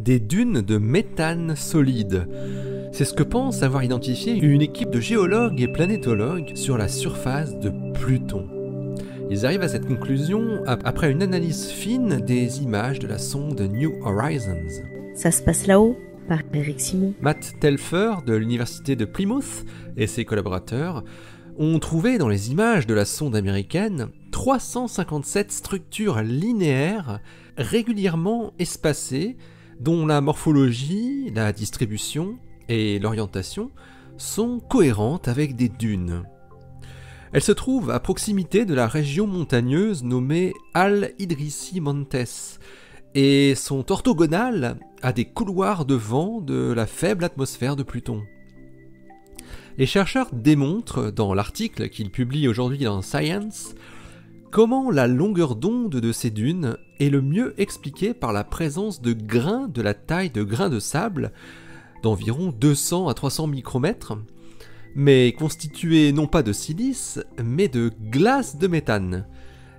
des dunes de méthane solide. C'est ce que pense avoir identifié une équipe de géologues et planétologues sur la surface de Pluton. Ils arrivent à cette conclusion après une analyse fine des images de la sonde New Horizons. Ça se passe là-haut, par Eric Simon. Matt Telfer de l'université de Plymouth et ses collaborateurs ont trouvé dans les images de la sonde américaine 357 structures linéaires régulièrement espacées dont la morphologie, la distribution et l'orientation sont cohérentes avec des dunes. Elles se trouvent à proximité de la région montagneuse nommée Al-Idrissi Montes et sont orthogonales à des couloirs de vent de la faible atmosphère de Pluton. Les chercheurs démontrent, dans l'article qu'ils publient aujourd'hui dans Science, comment la longueur d'onde de ces dunes est le mieux expliquée par la présence de grains de la taille de grains de sable, d'environ 200 à 300 micromètres, mais constitués non pas de silice, mais de glace de méthane,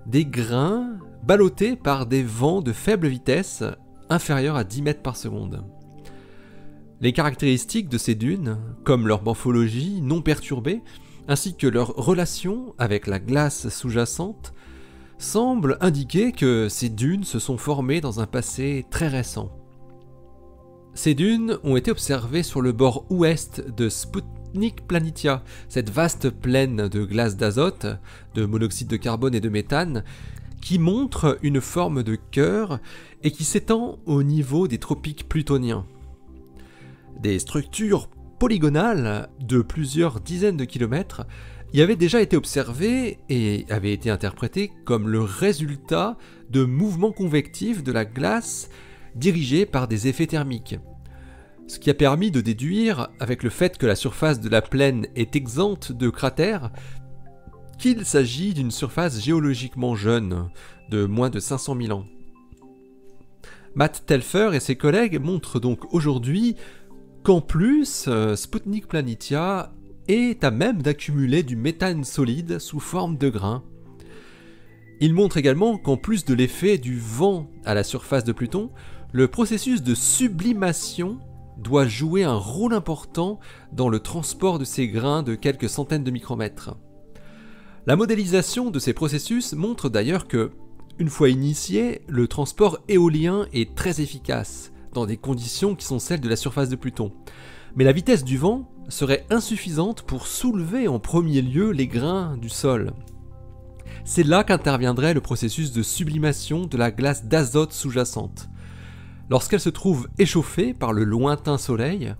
des grains ballottés par des vents de faible vitesse, inférieurs à 10 mètres par seconde. Les caractéristiques de ces dunes, comme leur morphologie non perturbée, ainsi que leur relation avec la glace sous-jacente, semblent indiquer que ces dunes se sont formées dans un passé très récent. Ces dunes ont été observées sur le bord ouest de Sputnik Planitia, cette vaste plaine de glace d'azote, de monoxyde de carbone et de méthane, qui montre une forme de cœur et qui s'étend au niveau des tropiques plutoniens. Des structures polygonales de plusieurs dizaines de kilomètres y avaient déjà été observées et avaient été interprétées comme le résultat de mouvements convectifs de la glace dirigés par des effets thermiques. Ce qui a permis de déduire, avec le fait que la surface de la plaine est exempte de cratères, qu'il s'agit d'une surface géologiquement jeune, de moins de 500 000 ans. Matt Telfer et ses collègues montrent donc aujourd'hui qu'en plus, Sputnik Planitia est à même d'accumuler du méthane solide sous forme de grains. Ils montrent également qu'en plus de l'effet du vent à la surface de Pluton, le processus de sublimation doit jouer un rôle important dans le transport de ces grains de quelques centaines de micromètres. La modélisation de ces processus montre d'ailleurs que, une fois initié, le transport éolien est très efficace, dans des conditions qui sont celles de la surface de Pluton. Mais la vitesse du vent serait insuffisante pour soulever en premier lieu les grains du sol. C'est là qu'interviendrait le processus de sublimation de la glace d'azote sous-jacente. Lorsqu'elle se trouve échauffée par le lointain soleil,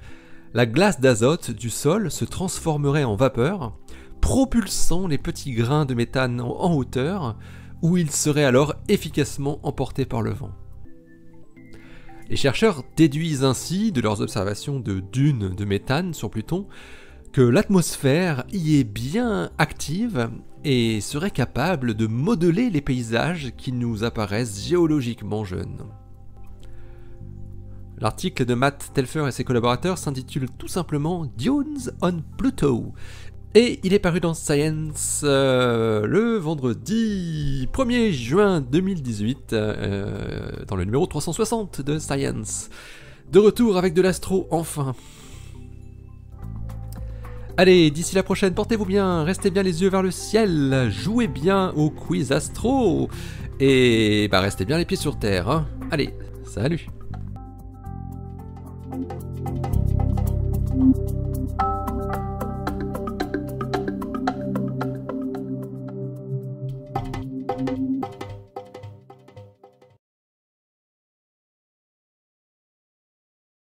la glace d'azote du sol se transformerait en vapeur, propulsant les petits grains de méthane en hauteur, où ils seraient alors efficacement emportés par le vent. Les chercheurs déduisent ainsi de leurs observations de dunes de méthane sur Pluton que l'atmosphère y est bien active et serait capable de modeler les paysages qui nous apparaissent géologiquement jeunes. L'article de Matt Telfer et ses collaborateurs s'intitule tout simplement « Dunes on Pluto » et il est paru dans Science le vendredi 1er juin 2018 dans le numéro 360 de Science. De retour avec de l'astro enfin. Allez, d'ici la prochaine, portez-vous bien, restez bien les yeux vers le ciel, jouez bien au quiz astro et restez bien les pieds sur terre. Hein. Allez, salut.